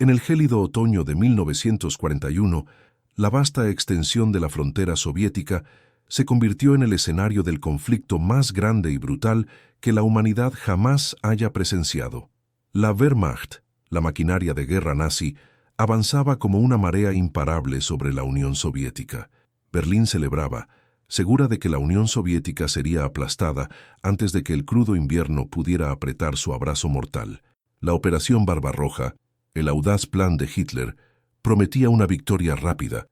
En el gélido otoño de 1941, la vasta extensión de la frontera soviética se convirtió en el escenario del conflicto más grande y brutal que la humanidad jamás haya presenciado. La Wehrmacht, la maquinaria de guerra nazi, avanzaba como una marea imparable sobre la Unión Soviética. Berlín celebraba, segura de que la Unión Soviética sería aplastada antes de que el crudo invierno pudiera apretar su abrazo mortal. La Operación Barbarroja, el audaz plan de Hitler, prometía una victoria rápida,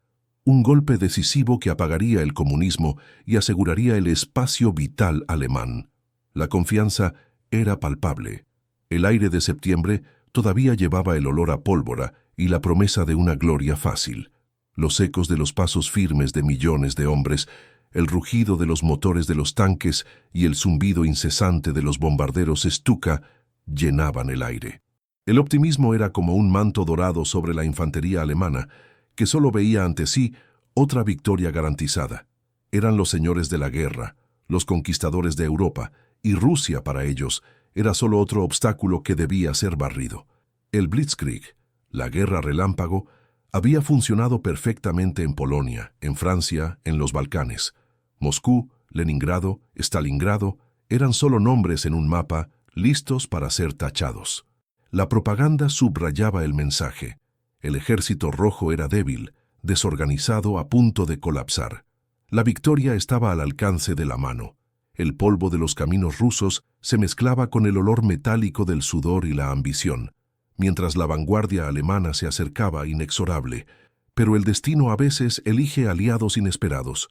un golpe decisivo que apagaría el comunismo y aseguraría el espacio vital alemán. La confianza era palpable. El aire de septiembre todavía llevaba el olor a pólvora y la promesa de una gloria fácil. Los ecos de los pasos firmes de millones de hombres, el rugido de los motores de los tanques y el zumbido incesante de los bombarderos Stuka llenaban el aire. El optimismo era como un manto dorado sobre la infantería alemana, que solo veía ante sí otra victoria garantizada. Eran los señores de la guerra, los conquistadores de Europa, y Rusia para ellos era solo otro obstáculo que debía ser barrido. El Blitzkrieg, la guerra relámpago, había funcionado perfectamente en Polonia, en Francia, en los Balcanes. Moscú, Leningrado, Stalingrado eran solo nombres en un mapa listos para ser tachados. La propaganda subrayaba el mensaje. El ejército rojo era débil, desorganizado, a punto de colapsar. La victoria estaba al alcance de la mano. El polvo de los caminos rusos se mezclaba con el olor metálico del sudor y la ambición, mientras la vanguardia alemana se acercaba inexorable. Pero el destino a veces elige aliados inesperados,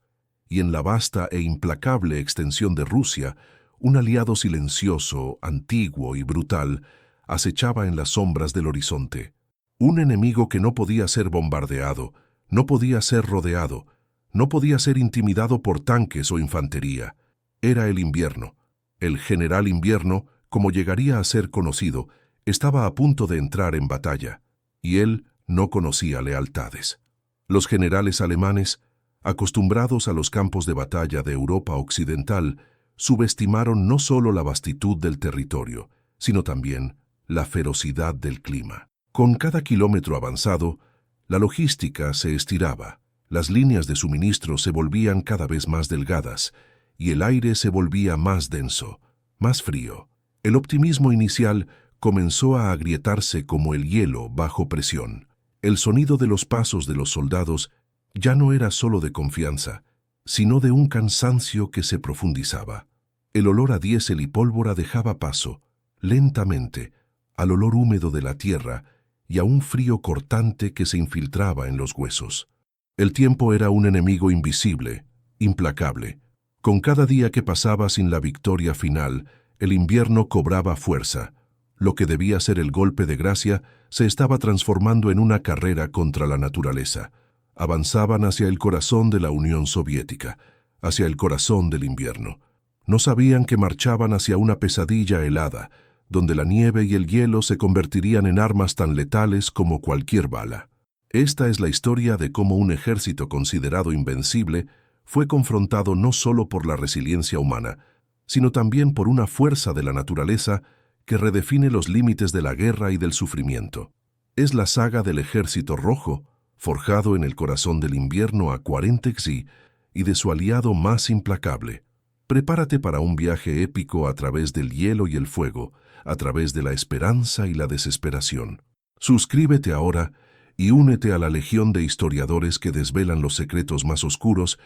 y en la vasta e implacable extensión de Rusia, un aliado silencioso, antiguo y brutal acechaba en las sombras del horizonte. Un enemigo que no podía ser bombardeado, no podía ser rodeado, no podía ser intimidado por tanques o infantería. Era el invierno. El general invierno, como llegaría a ser conocido, estaba a punto de entrar en batalla, y él no conocía lealtades. Los generales alemanes, acostumbrados a los campos de batalla de Europa occidental, subestimaron no solo la vastitud del territorio, sino también la ferocidad del clima. Con cada kilómetro avanzado, la logística se estiraba, las líneas de suministro se volvían cada vez más delgadas, y el aire se volvía más denso, más frío. El optimismo inicial comenzó a agrietarse como el hielo bajo presión. El sonido de los pasos de los soldados ya no era solo de confianza, sino de un cansancio que se profundizaba. El olor a diésel y pólvora dejaba paso, lentamente, al olor húmedo de la tierra y a un frío cortante que se infiltraba en los huesos. El tiempo era un enemigo invisible, implacable. Con cada día que pasaba sin la victoria final, el invierno cobraba fuerza. Lo que debía ser el golpe de gracia se estaba transformando en una carrera contra la naturaleza. Avanzaban hacia el corazón de la Unión Soviética, hacia el corazón del invierno. No sabían que marchaban hacia una pesadilla helada, donde la nieve y el hielo se convertirían en armas tan letales como cualquier bala. Esta es la historia de cómo un ejército considerado invencible fue confrontado no solo por la resiliencia humana, sino también por una fuerza de la naturaleza que redefine los límites de la guerra y del sufrimiento. Es la saga del Ejército Rojo, forjado en el corazón del invierno a 40 Xi y de su aliado más implacable. Prepárate para un viaje épico a través del hielo y el fuego, a través de la esperanza y la desesperación. Suscríbete ahora y únete a la legión de historiadores que desvelan los secretos más oscuros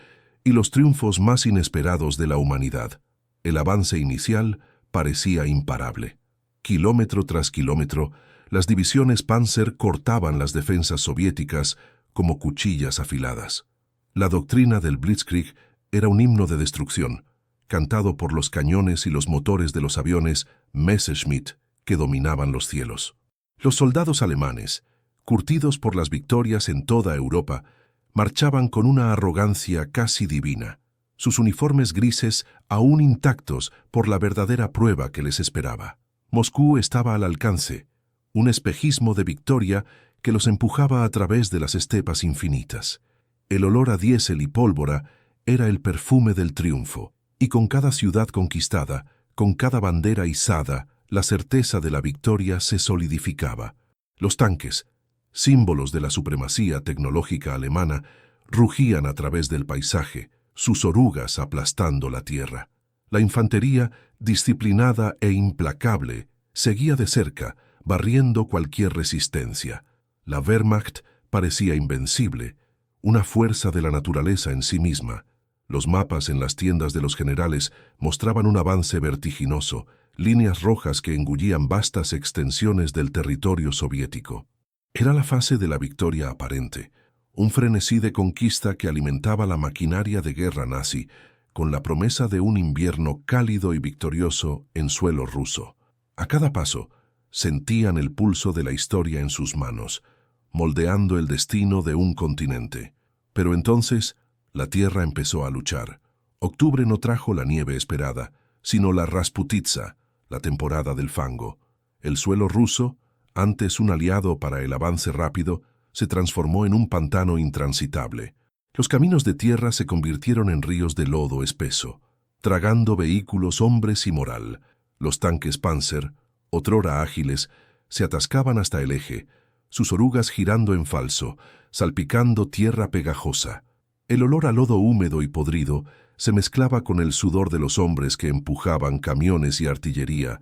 y los triunfos más inesperados de la humanidad. El avance inicial parecía imparable. Kilómetro tras kilómetro, las divisiones Panzer cortaban las defensas soviéticas como cuchillas afiladas. La doctrina del Blitzkrieg era un himno de destrucción, cantado por los cañones y los motores de los aviones Messerschmitt que dominaban los cielos. Los soldados alemanes, curtidos por las victorias en toda Europa, marchaban con una arrogancia casi divina, sus uniformes grises aún intactos por la verdadera prueba que les esperaba. Moscú estaba al alcance, un espejismo de victoria que los empujaba a través de las estepas infinitas. El olor a diésel y pólvora era el perfume del triunfo, y con cada ciudad conquistada, con cada bandera izada, la certeza de la victoria se solidificaba. Los tanques, símbolos de la supremacía tecnológica alemana, rugían a través del paisaje, sus orugas aplastando la tierra. La infantería, disciplinada e implacable, seguía de cerca, barriendo cualquier resistencia. La Wehrmacht parecía invencible, una fuerza de la naturaleza en sí misma. Los mapas en las tiendas de los generales mostraban un avance vertiginoso, líneas rojas que engullían vastas extensiones del territorio soviético. Era la fase de la victoria aparente, un frenesí de conquista que alimentaba la maquinaria de guerra nazi, con la promesa de un invierno cálido y victorioso en suelo ruso. A cada paso, sentían el pulso de la historia en sus manos, moldeando el destino de un continente. Pero entonces, la tierra empezó a luchar. Octubre no trajo la nieve esperada, sino la Rasputitsa, la temporada del fango. El suelo ruso, antes un aliado para el avance rápido, se transformó en un pantano intransitable. Los caminos de tierra se convirtieron en ríos de lodo espeso, tragando vehículos, hombres y moral. Los tanques Panzer, otrora ágiles, se atascaban hasta el eje, sus orugas girando en falso, salpicando tierra pegajosa. El olor a lodo húmedo y podrido se mezclaba con el sudor de los hombres que empujaban camiones y artillería,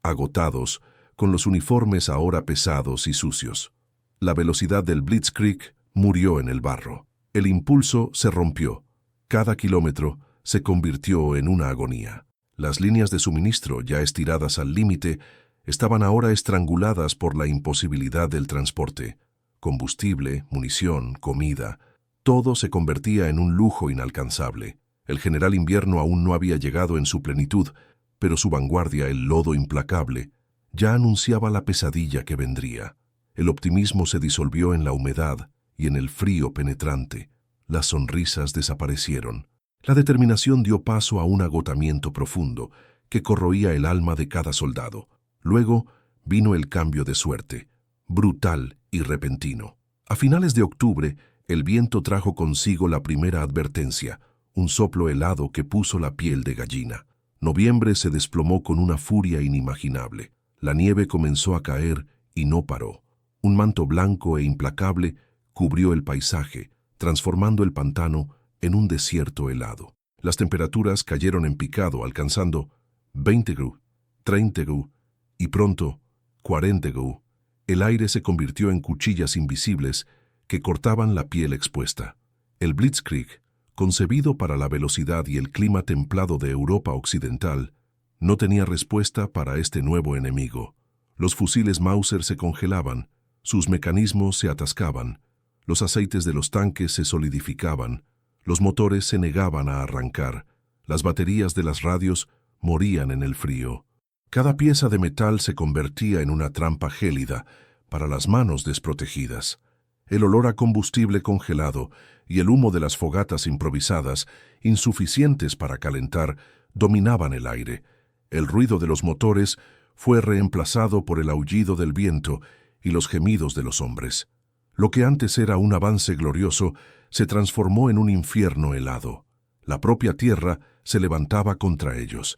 agotados, con los uniformes ahora pesados y sucios. La velocidad del Blitzkrieg murió en el barro. El impulso se rompió. Cada kilómetro se convirtió en una agonía. Las líneas de suministro, ya estiradas al límite, estaban ahora estranguladas por la imposibilidad del transporte. Combustible, munición, comida, todo se convertía en un lujo inalcanzable. El general Invierno aún no había llegado en su plenitud, pero su vanguardia, el lodo implacable, ya anunciaba la pesadilla que vendría. El optimismo se disolvió en la humedad y en el frío penetrante. Las sonrisas desaparecieron. La determinación dio paso a un agotamiento profundo que corroía el alma de cada soldado. Luego vino el cambio de suerte, brutal y repentino. A finales de octubre, el viento trajo consigo la primera advertencia, un soplo helado que puso la piel de gallina. Noviembre se desplomó con una furia inimaginable. La nieve comenzó a caer y no paró. Un manto blanco e implacable cubrió el paisaje, transformando el pantano en un desierto helado. Las temperaturas cayeron en picado, alcanzando 20 Gu, 30 Gu y pronto 40 Gu. El aire se convirtió en cuchillas invisibles que cortaban la piel expuesta. El Blitzkrieg, concebido para la velocidad y el clima templado de Europa Occidental, no tenía respuesta para este nuevo enemigo. Los fusiles Mauser se congelaban, sus mecanismos se atascaban, los aceites de los tanques se solidificaban, los motores se negaban a arrancar, las baterías de las radios morían en el frío. Cada pieza de metal se convertía en una trampa gélida para las manos desprotegidas. El olor a combustible congelado y el humo de las fogatas improvisadas, insuficientes para calentar, dominaban el aire. El ruido de los motores fue reemplazado por el aullido del viento y los gemidos de los hombres. Lo que antes era un avance glorioso se transformó en un infierno helado. La propia tierra se levantaba contra ellos.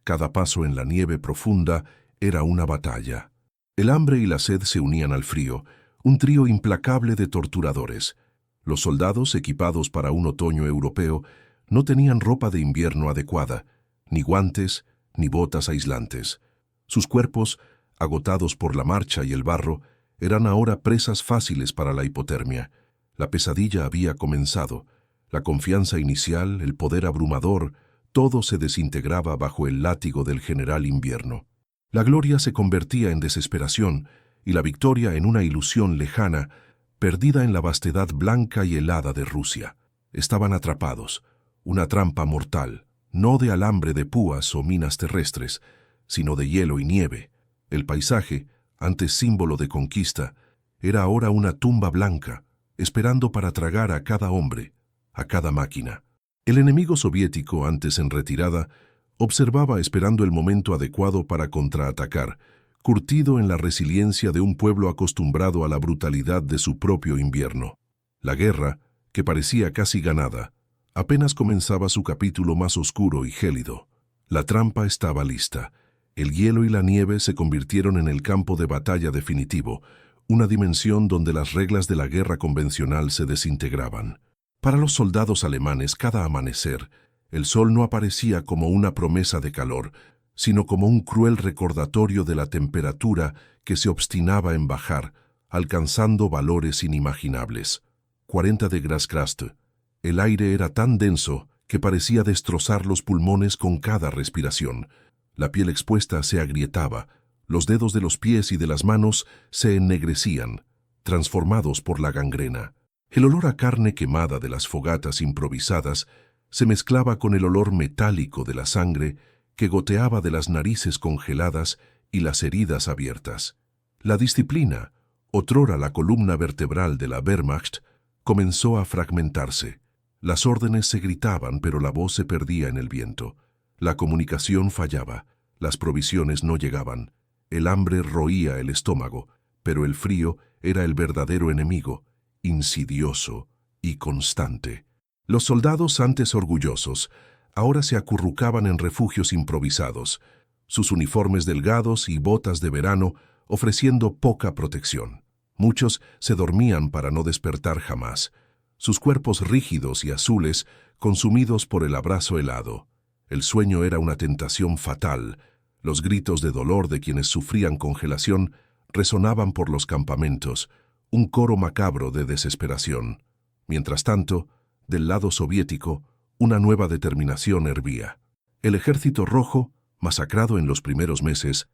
Cada paso en la nieve profunda era una batalla. El hambre y la sed se unían al frío, un trío implacable de torturadores. Los soldados, equipados para un otoño europeo, no tenían ropa de invierno adecuada, ni guantes, ni botas aislantes. Sus cuerpos, agotados por la marcha y el barro, eran ahora presas fáciles para la hipotermia. La pesadilla había comenzado. La confianza inicial, el poder abrumador, todo se desintegraba bajo el látigo del general Invierno. La gloria se convertía en desesperación y la victoria en una ilusión lejana, perdida en la vastedad blanca y helada de Rusia. Estaban atrapados, una trampa mortal, no de alambre de púas o minas terrestres, sino de hielo y nieve. El paisaje, antes símbolo de conquista, era ahora una tumba blanca, esperando para tragar a cada hombre, a cada máquina. El enemigo soviético, antes en retirada, observaba esperando el momento adecuado para contraatacar, curtido en la resiliencia de un pueblo acostumbrado a la brutalidad de su propio invierno. La guerra, que parecía casi ganada, apenas comenzaba su capítulo más oscuro y gélido. La trampa estaba lista. El hielo y la nieve se convirtieron en el campo de batalla definitivo, una dimensión donde las reglas de la guerra convencional se desintegraban. Para los soldados alemanes, cada amanecer, el sol no aparecía como una promesa de calor, sino como un cruel recordatorio de la temperatura que se obstinaba en bajar, alcanzando valores inimaginables. 40 °C. El aire era tan denso que parecía destrozar los pulmones con cada respiración. La piel expuesta se agrietaba, los dedos de los pies y de las manos se ennegrecían, transformados por la gangrena. El olor a carne quemada de las fogatas improvisadas se mezclaba con el olor metálico de la sangre que goteaba de las narices congeladas y las heridas abiertas. La disciplina, otrora la columna vertebral de la Wehrmacht, comenzó a fragmentarse. Las órdenes se gritaban, pero la voz se perdía en el viento. La comunicación fallaba, las provisiones no llegaban. El hambre roía el estómago, pero el frío era el verdadero enemigo, insidioso y constante. Los soldados, antes orgullosos, ahora se acurrucaban en refugios improvisados, sus uniformes delgados y botas de verano ofreciendo poca protección. Muchos se dormían para no despertar jamás, sus cuerpos rígidos y azules consumidos por el abrazo helado. El sueño era una tentación fatal. Los gritos de dolor de quienes sufrían congelación resonaban por los campamentos, un coro macabro de desesperación. Mientras tanto, del lado soviético, una nueva determinación hervía. El Ejército Rojo, masacrado en los primeros meses,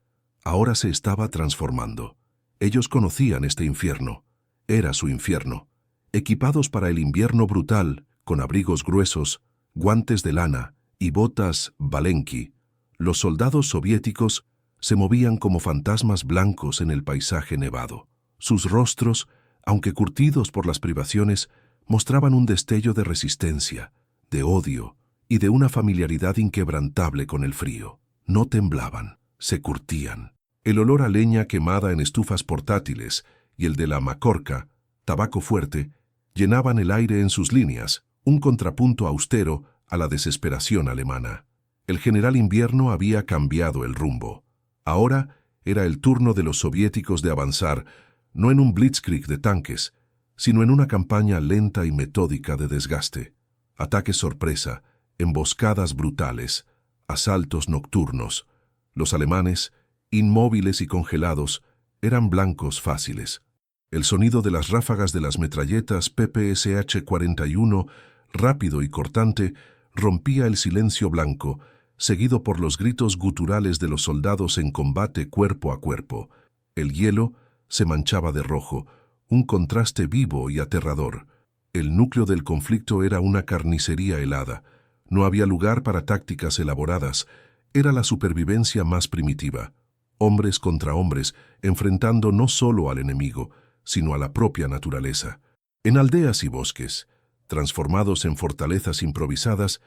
ahora se estaba transformando. Ellos conocían este infierno. Era su infierno. Equipados para el invierno brutal, con abrigos gruesos, guantes de lana y botas Valenki, los soldados soviéticos se movían como fantasmas blancos en el paisaje nevado. Sus rostros, aunque curtidos por las privaciones, mostraban un destello de resistencia, de odio y de una familiaridad inquebrantable con el frío. No temblaban, se curtían. El olor a leña quemada en estufas portátiles y el de la macorca, tabaco fuerte, llenaban el aire en sus líneas, un contrapunto austero a la desesperación alemana. El general Invierno había cambiado el rumbo. Ahora era el turno de los soviéticos de avanzar, no en un blitzkrieg de tanques, sino en una campaña lenta y metódica de desgaste. Ataques sorpresa, emboscadas brutales, asaltos nocturnos. Los alemanes, inmóviles y congelados, eran blancos fáciles. El sonido de las ráfagas de las metralletas PPSH-41, rápido y cortante, rompía el silencio blanco, seguido por los gritos guturales de los soldados en combate cuerpo a cuerpo. El hielo se manchaba de rojo, un contraste vivo y aterrador. El núcleo del conflicto era una carnicería helada. No había lugar para tácticas elaboradas. Era la supervivencia más primitiva. Hombres contra hombres, enfrentando no solo al enemigo, sino a la propia naturaleza. En aldeas y bosques, transformados en fortalezas improvisadas,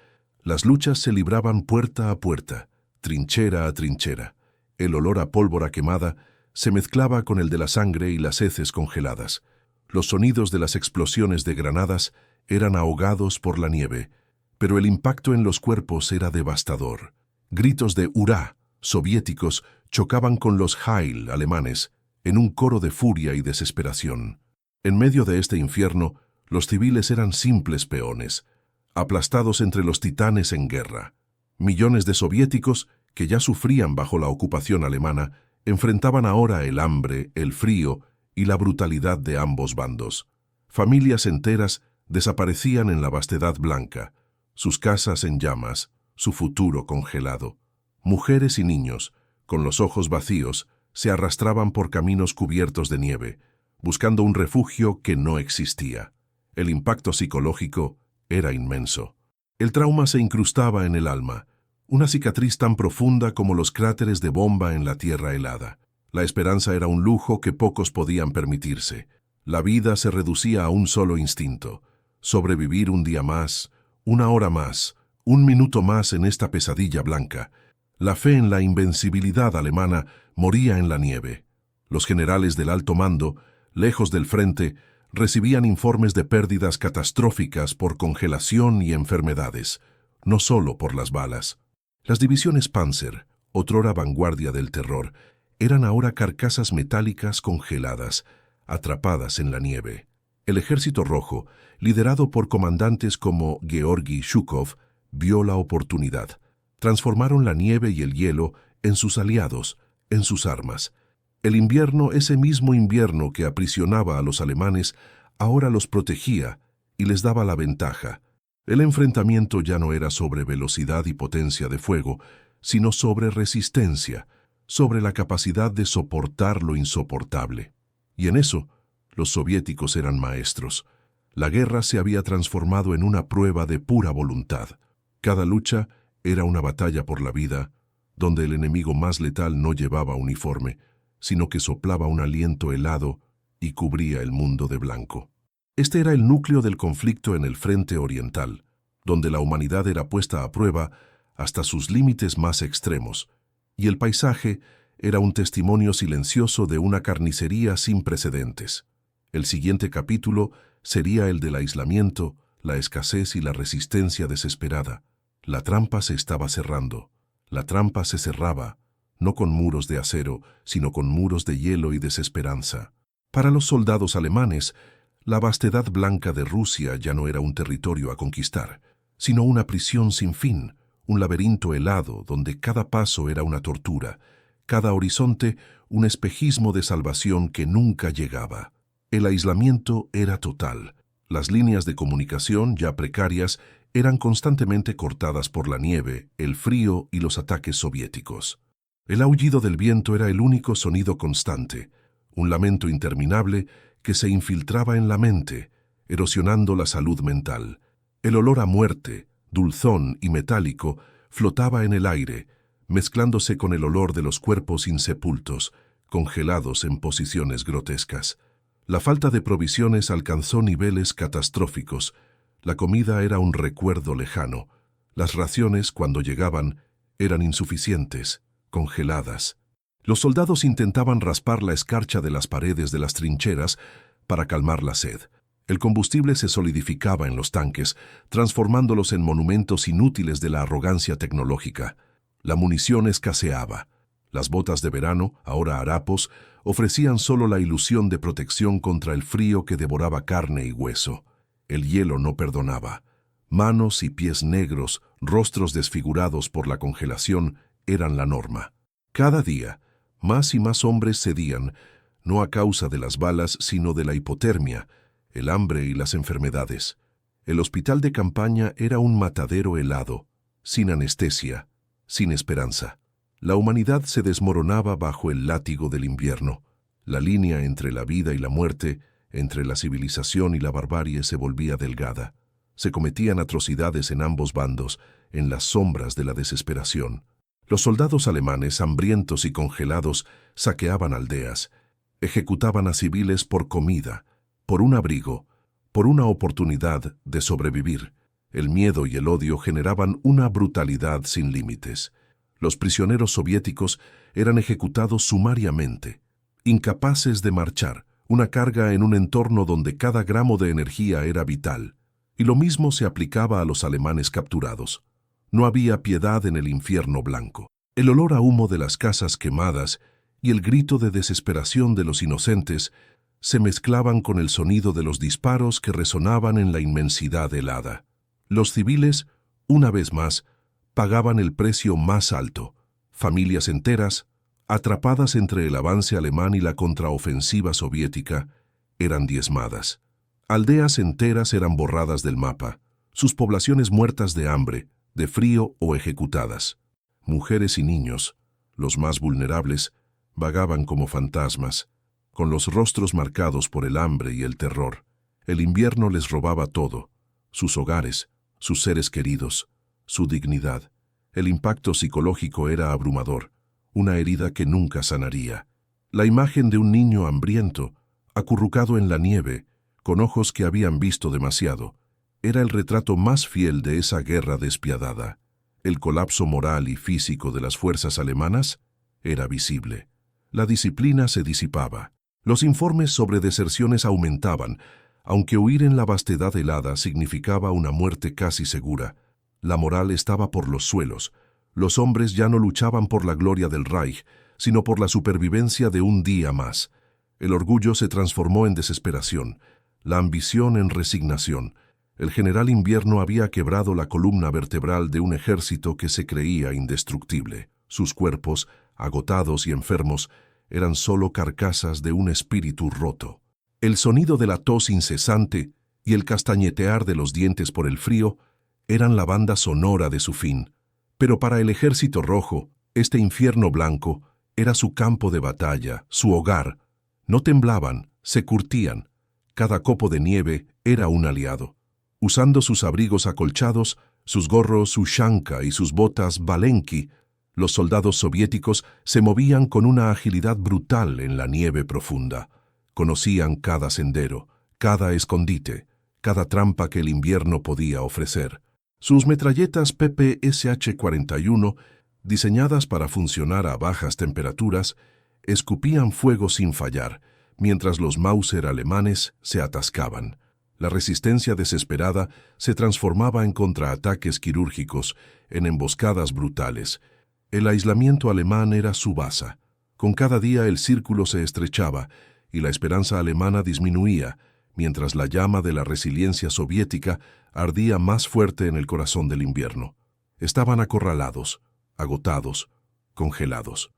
las luchas se libraban puerta a puerta, trinchera a trinchera. El olor a pólvora quemada se mezclaba con el de la sangre y las heces congeladas. Los sonidos de las explosiones de granadas eran ahogados por la nieve, pero el impacto en los cuerpos era devastador. Gritos de hurrá soviéticos chocaban con los Heil alemanes en un coro de furia y desesperación. En medio de este infierno, los civiles eran simples peones, aplastados entre los titanes en guerra. Millones de soviéticos, que ya sufrían bajo la ocupación alemana, enfrentaban ahora el hambre, el frío y la brutalidad de ambos bandos. Familias enteras desaparecían en la vastedad blanca, sus casas en llamas, su futuro congelado. Mujeres y niños, con los ojos vacíos, se arrastraban por caminos cubiertos de nieve, buscando un refugio que no existía. El impacto psicológico era inmenso. El trauma se incrustaba en el alma, una cicatriz tan profunda como los cráteres de bomba en la tierra helada. La esperanza era un lujo que pocos podían permitirse. La vida se reducía a un solo instinto: sobrevivir un día más, una hora más, un minuto más en esta pesadilla blanca. La fe en la invencibilidad alemana moría en la nieve. Los generales del alto mando, lejos del frente, recibían informes de pérdidas catastróficas por congelación y enfermedades, no solo por las balas. Las divisiones Panzer, otrora vanguardia del terror, eran ahora carcasas metálicas congeladas, atrapadas en la nieve. El Ejército Rojo, liderado por comandantes como Georgi Zhukov, vio la oportunidad. Transformaron la nieve y el hielo en sus aliados, en sus armas. El invierno, ese mismo invierno que aprisionaba a los alemanes, ahora los protegía y les daba la ventaja. El enfrentamiento ya no era sobre velocidad y potencia de fuego, sino sobre resistencia, sobre la capacidad de soportar lo insoportable. Y en eso, los soviéticos eran maestros. La guerra se había transformado en una prueba de pura voluntad. Cada lucha era una batalla por la vida, donde el enemigo más letal no llevaba uniforme, sino que soplaba un aliento helado y cubría el mundo de blanco. Este era el núcleo del conflicto en el frente oriental, donde la humanidad era puesta a prueba hasta sus límites más extremos, y el paisaje era un testimonio silencioso de una carnicería sin precedentes. El siguiente capítulo sería el del aislamiento, la escasez y la resistencia desesperada. La trampa se estaba cerrando. La trampa se cerraba, no con muros de acero, sino con muros de hielo y desesperanza. Para los soldados alemanes, la vastedad blanca de Rusia ya no era un territorio a conquistar, sino una prisión sin fin, un laberinto helado donde cada paso era una tortura, cada horizonte un espejismo de salvación que nunca llegaba. El aislamiento era total. Las líneas de comunicación, ya precarias, eran constantemente cortadas por la nieve, el frío y los ataques soviéticos. El aullido del viento era el único sonido constante, un lamento interminable que se infiltraba en la mente, erosionando la salud mental. El olor a muerte, dulzón y metálico, flotaba en el aire, mezclándose con el olor de los cuerpos insepultos, congelados en posiciones grotescas. La falta de provisiones alcanzó niveles catastróficos. La comida era un recuerdo lejano. Las raciones, cuando llegaban, eran insuficientes, congeladas. Los soldados intentaban raspar la escarcha de las paredes de las trincheras para calmar la sed. El combustible se solidificaba en los tanques, transformándolos en monumentos inútiles de la arrogancia tecnológica. La munición escaseaba. Las botas de verano, ahora harapos, ofrecían solo la ilusión de protección contra el frío que devoraba carne y hueso. El hielo no perdonaba. Manos y pies negros, rostros desfigurados por la congelación, eran la norma. Cada día, más y más hombres cedían, no a causa de las balas, sino de la hipotermia, el hambre y las enfermedades. El hospital de campaña era un matadero helado, sin anestesia, sin esperanza. La humanidad se desmoronaba bajo el látigo del invierno. La línea entre la vida y la muerte, entre la civilización y la barbarie se volvía delgada. Se cometían atrocidades en ambos bandos, en las sombras de la desesperación. Los soldados alemanes, hambrientos y congelados, saqueaban aldeas, ejecutaban a civiles por comida, por un abrigo, por una oportunidad de sobrevivir. El miedo y el odio generaban una brutalidad sin límites. Los prisioneros soviéticos eran ejecutados sumariamente, incapaces de marchar, una carga en un entorno donde cada gramo de energía era vital. Y lo mismo se aplicaba a los alemanes capturados. No había piedad en el infierno blanco. El olor a humo de las casas quemadas y el grito de desesperación de los inocentes se mezclaban con el sonido de los disparos que resonaban en la inmensidad helada. Los civiles, una vez más, pagaban el precio más alto. Familias enteras, atrapadas entre el avance alemán y la contraofensiva soviética, eran diezmadas. Aldeas enteras eran borradas del mapa, sus poblaciones muertas de hambre, de frío o ejecutadas. Mujeres y niños, los más vulnerables, vagaban como fantasmas, con los rostros marcados por el hambre y el terror. El invierno les robaba todo, sus hogares, sus seres queridos, su dignidad. El impacto psicológico era abrumador, una herida que nunca sanaría. La imagen de un niño hambriento, acurrucado en la nieve, con ojos que habían visto demasiado, era el retrato más fiel de esa guerra despiadada. El colapso moral y físico de las fuerzas alemanas era visible. La disciplina se disipaba. Los informes sobre deserciones aumentaban, aunque huir en la vastedad helada significaba una muerte casi segura. La moral estaba por los suelos. Los hombres ya no luchaban por la gloria del Reich, sino por la supervivencia de un día más. El orgullo se transformó en desesperación, la ambición en resignación. El general Invierno había quebrado la columna vertebral de un ejército que se creía indestructible. Sus cuerpos, agotados y enfermos, eran solo carcasas de un espíritu roto. El sonido de la tos incesante y el castañetear de los dientes por el frío eran la banda sonora de su fin. Pero para el ejército rojo, este infierno blanco era su campo de batalla, su hogar. No temblaban, se curtían. Cada copo de nieve era un aliado. Usando sus abrigos acolchados, sus gorros Ushanka y sus botas Valenki, los soldados soviéticos se movían con una agilidad brutal en la nieve profunda. Conocían cada sendero, cada escondite, cada trampa que el invierno podía ofrecer. Sus metralletas PPSH-41, diseñadas para funcionar a bajas temperaturas, escupían fuego sin fallar, mientras los Mauser alemanes se atascaban. La resistencia desesperada se transformaba en contraataques quirúrgicos, en emboscadas brutales. El aislamiento alemán era su basa. Con cada día el círculo se estrechaba y la esperanza alemana disminuía, mientras la llama de la resiliencia soviética ardía más fuerte en el corazón del invierno. Estaban acorralados, agotados, congelados.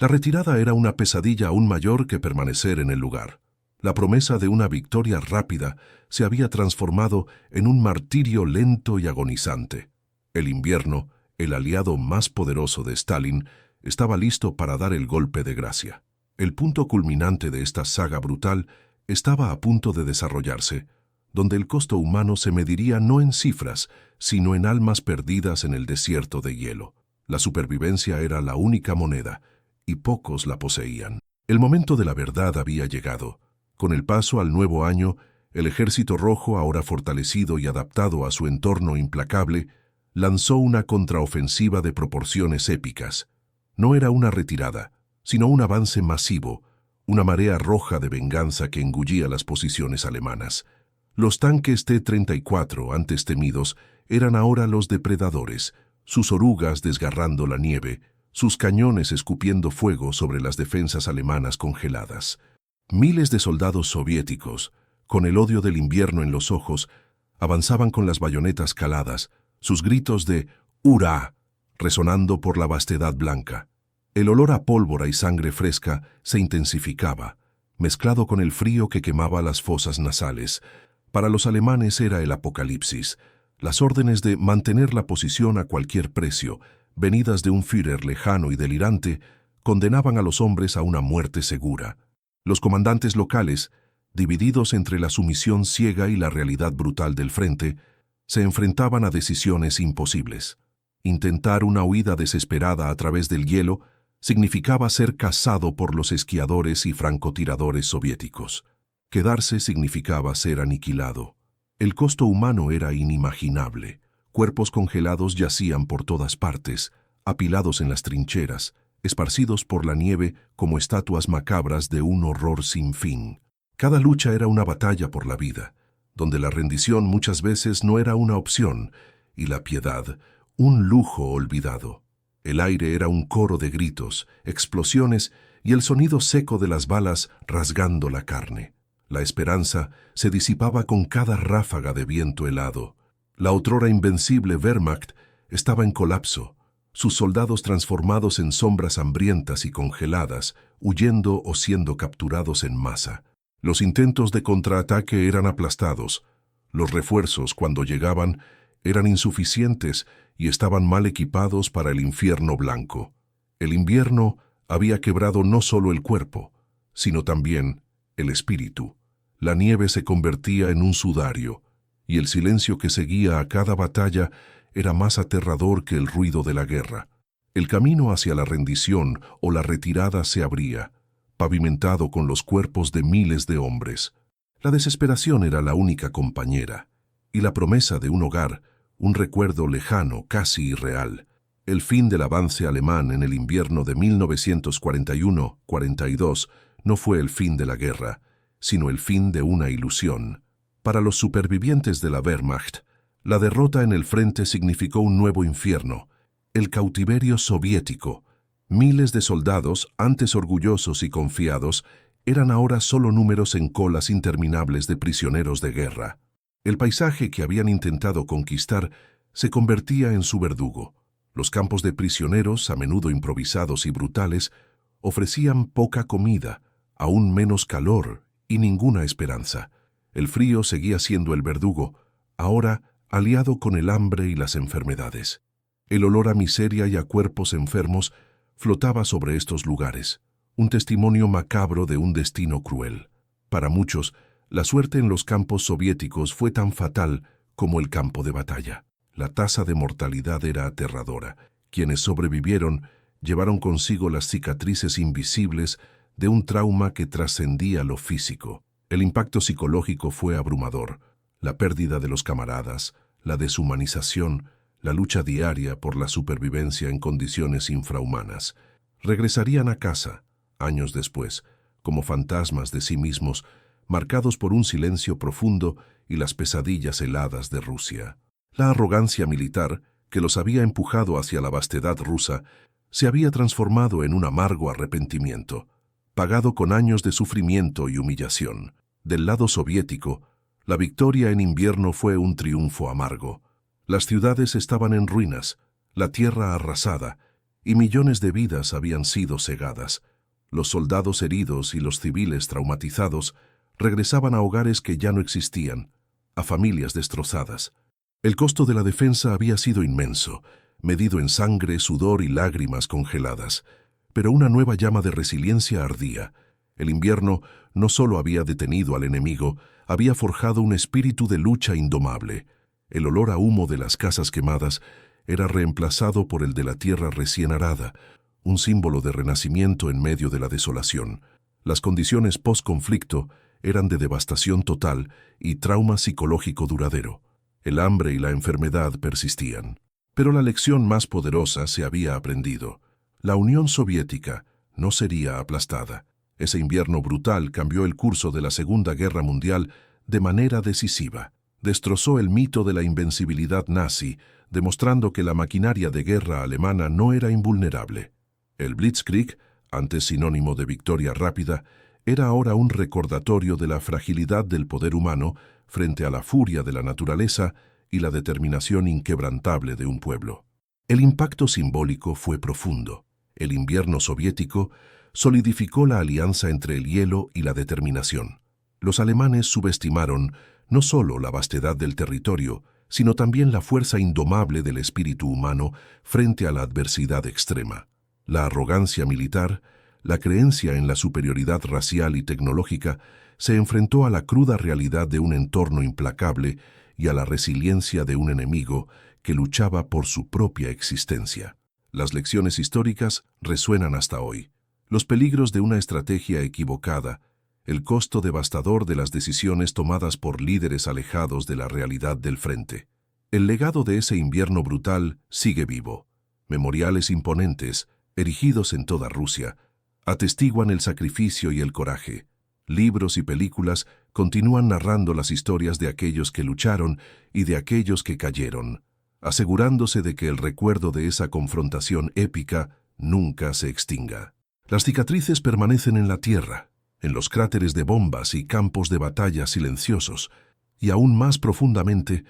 La retirada era una pesadilla aún mayor que permanecer en el lugar. La promesa de una victoria rápida se había transformado en un martirio lento y agonizante. El invierno, el aliado más poderoso de Stalin, estaba listo para dar el golpe de gracia. El punto culminante de esta saga brutal estaba a punto de desarrollarse, donde el costo humano se mediría no en cifras, sino en almas perdidas en el desierto de hielo. La supervivencia era la única moneda, y pocos la poseían. El momento de la verdad había llegado. Con el paso al nuevo año, el ejército rojo, ahora fortalecido y adaptado a su entorno implacable, lanzó una contraofensiva de proporciones épicas. No era una retirada, sino un avance masivo, una marea roja de venganza que engullía las posiciones alemanas. Los tanques T-34, antes temidos, eran ahora los depredadores, sus orugas desgarrando la nieve, sus cañones escupiendo fuego sobre las defensas alemanas congeladas. Miles de soldados soviéticos, con el odio del invierno en los ojos, avanzaban con las bayonetas caladas, sus gritos de ¡Hurrá!, resonando por la vastedad blanca. El olor a pólvora y sangre fresca se intensificaba, mezclado con el frío que quemaba las fosas nasales. Para los alemanes era el apocalipsis. Las órdenes de mantener la posición a cualquier precio, venidas de un Führer lejano y delirante, condenaban a los hombres a una muerte segura. Los comandantes locales, divididos entre la sumisión ciega y la realidad brutal del frente, se enfrentaban a decisiones imposibles. Intentar una huida desesperada a través del hielo significaba ser cazado por los esquiadores y francotiradores soviéticos. Quedarse significaba ser aniquilado. El costo humano era inimaginable. Cuerpos congelados yacían por todas partes, apilados en las trincheras, esparcidos por la nieve como estatuas macabras de un horror sin fin. Cada lucha era una batalla por la vida, donde la rendición muchas veces no era una opción y la piedad un lujo olvidado. El aire era un coro de gritos, explosiones y el sonido seco de las balas rasgando la carne. La esperanza se disipaba con cada ráfaga de viento helado. La otrora invencible Wehrmacht estaba en colapso, sus soldados transformados en sombras hambrientas y congeladas, huyendo o siendo capturados en masa. Los intentos de contraataque eran aplastados. Los refuerzos, cuando llegaban, eran insuficientes y estaban mal equipados para el infierno blanco. El invierno había quebrado no solo el cuerpo, sino también el espíritu. La nieve se convertía en un sudario, y el silencio que seguía a cada batalla era más aterrador que el ruido de la guerra. El camino hacia la rendición o la retirada se abría, pavimentado con los cuerpos de miles de hombres. La desesperación era la única compañera, y la promesa de un hogar, un recuerdo lejano, casi irreal. El fin del avance alemán en el invierno de 1941-42 no fue el fin de la guerra, sino el fin de una ilusión. Para los supervivientes de la Wehrmacht, la derrota en el frente significó un nuevo infierno, el cautiverio soviético. Miles de soldados, antes orgullosos y confiados, eran ahora solo números en colas interminables de prisioneros de guerra. El paisaje que habían intentado conquistar se convertía en su verdugo. Los campos de prisioneros, a menudo improvisados y brutales, ofrecían poca comida, aún menos calor y ninguna esperanza. El frío seguía siendo el verdugo, ahora aliado con el hambre y las enfermedades. El olor a miseria y a cuerpos enfermos flotaba sobre estos lugares, un testimonio macabro de un destino cruel. Para muchos, la suerte en los campos soviéticos fue tan fatal como el campo de batalla. La tasa de mortalidad era aterradora. Quienes sobrevivieron llevaron consigo las cicatrices invisibles de un trauma que trascendía lo físico. El impacto psicológico fue abrumador. La pérdida de los camaradas, la deshumanización, la lucha diaria por la supervivencia en condiciones infrahumanas. Regresarían a casa, años después, como fantasmas de sí mismos, marcados por un silencio profundo y las pesadillas heladas de Rusia. La arrogancia militar, que los había empujado hacia la vastedad rusa, se había transformado en un amargo arrepentimiento, pagado con años de sufrimiento y humillación. Del lado soviético, la victoria en invierno fue un triunfo amargo. Las ciudades estaban en ruinas, la tierra arrasada, y millones de vidas habían sido cegadas. Los soldados heridos y los civiles traumatizados regresaban a hogares que ya no existían, a familias destrozadas. El costo de la defensa había sido inmenso, medido en sangre, sudor y lágrimas congeladas, pero una nueva llama de resiliencia ardía. El invierno no solo había detenido al enemigo, había forjado un espíritu de lucha indomable. El olor a humo de las casas quemadas era reemplazado por el de la tierra recién arada, un símbolo de renacimiento en medio de la desolación. Las condiciones post-conflicto eran de devastación total y trauma psicológico duradero. El hambre y la enfermedad persistían. Pero la lección más poderosa se había aprendido. La Unión Soviética no sería aplastada. Ese invierno brutal cambió el curso de la Segunda Guerra Mundial de manera decisiva. Destrozó el mito de la invencibilidad nazi, demostrando que la maquinaria de guerra alemana no era invulnerable. El Blitzkrieg, antes sinónimo de victoria rápida, era ahora un recordatorio de la fragilidad del poder humano frente a la furia de la naturaleza y la determinación inquebrantable de un pueblo. El impacto simbólico fue profundo. El invierno soviético solidificó la alianza entre el hielo y la determinación. Los alemanes subestimaron no solo la vastedad del territorio, sino también la fuerza indomable del espíritu humano frente a la adversidad extrema. La arrogancia militar, la creencia en la superioridad racial y tecnológica, se enfrentó a la cruda realidad de un entorno implacable y a la resiliencia de un enemigo que luchaba por su propia existencia. Las lecciones históricas resuenan hasta hoy. Los peligros de una estrategia equivocada, el costo devastador de las decisiones tomadas por líderes alejados de la realidad del frente. El legado de ese invierno brutal sigue vivo. Memoriales imponentes, erigidos en toda Rusia, atestiguan el sacrificio y el coraje. Libros y películas continúan narrando las historias de aquellos que lucharon y de aquellos que cayeron, asegurándose de que el recuerdo de esa confrontación épica nunca se extinga. Las cicatrices permanecen en la tierra, en los cráteres de bombas y campos de batalla silenciosos, y aún más profundamente,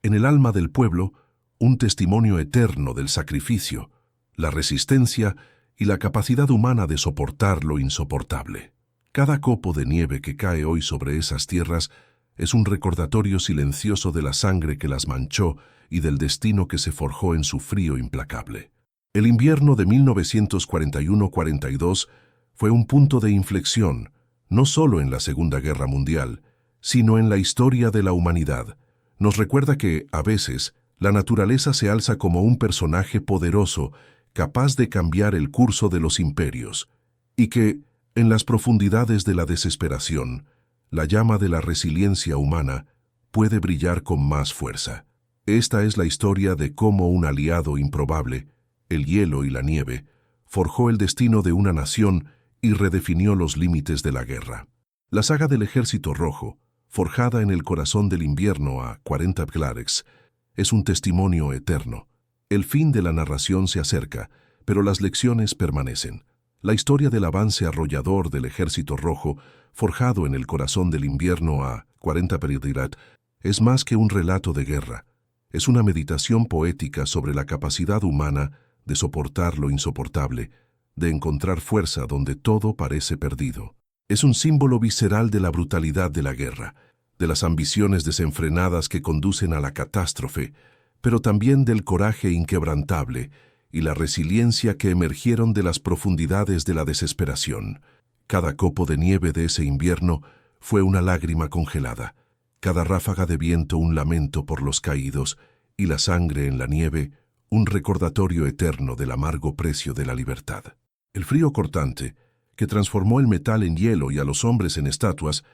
en el alma del pueblo, un testimonio eterno del sacrificio, la resistencia y la capacidad humana de soportar lo insoportable. Cada copo de nieve que cae hoy sobre esas tierras es un recordatorio silencioso de la sangre que las manchó y del destino que se forjó en su frío implacable. El invierno de 1941-42 fue un punto de inflexión, no solo en la Segunda Guerra Mundial, sino en la historia de la humanidad. Nos recuerda que, a veces, la naturaleza se alza como un personaje poderoso, capaz de cambiar el curso de los imperios, y que, en las profundidades de la desesperación, la llama de la resiliencia humana puede brillar con más fuerza. Esta es la historia de cómo un aliado improbable, el hielo y la nieve, forjó el destino de una nación y redefinió los límites de la guerra. La saga del Ejército Rojo, forjada en el corazón del invierno a 40 Clarks, es un testimonio eterno. El fin de la narración se acerca, pero las lecciones permanecen. La historia del avance arrollador del Ejército Rojo, forjado en el corazón del invierno a 40 Periodirat, es más que un relato de guerra. Es una meditación poética sobre la capacidad humana de soportar lo insoportable, de encontrar fuerza donde todo parece perdido. Es un símbolo visceral de la brutalidad de la guerra, de las ambiciones desenfrenadas que conducen a la catástrofe, pero también del coraje inquebrantable y la resiliencia que emergieron de las profundidades de la desesperación. Cada copo de nieve de ese invierno fue una lágrima congelada, cada ráfaga de viento un lamento por los caídos, y la sangre en la nieve un recordatorio eterno del amargo precio de la libertad. El frío cortante, que transformó el metal en hielo y a los hombres en estatuas,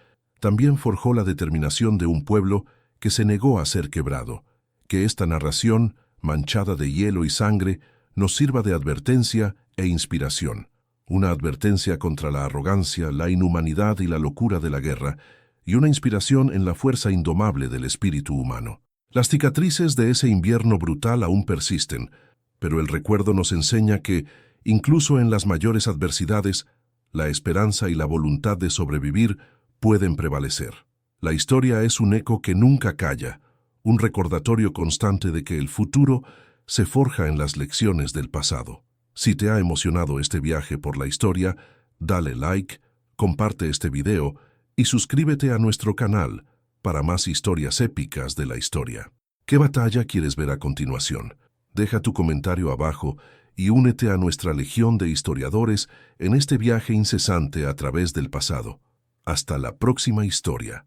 también forjó la determinación de un pueblo que se negó a ser quebrado. Que esta narración, manchada de hielo y sangre, nos sirva de advertencia e inspiración. Una advertencia contra la arrogancia, la inhumanidad y la locura de la guerra, y una inspiración en la fuerza indomable del espíritu humano. Las cicatrices de ese invierno brutal aún persisten, pero el recuerdo nos enseña que, incluso en las mayores adversidades, la esperanza y la voluntad de sobrevivir pueden prevalecer. La historia es un eco que nunca calla, un recordatorio constante de que el futuro se forja en las lecciones del pasado. Si te ha emocionado este viaje por la historia, dale like, comparte este video y suscríbete a nuestro canal para más historias épicas de la historia. ¿Qué batalla quieres ver a continuación? Deja tu comentario abajo y únete a nuestra legión de historiadores en este viaje incesante a través del pasado. Hasta la próxima historia.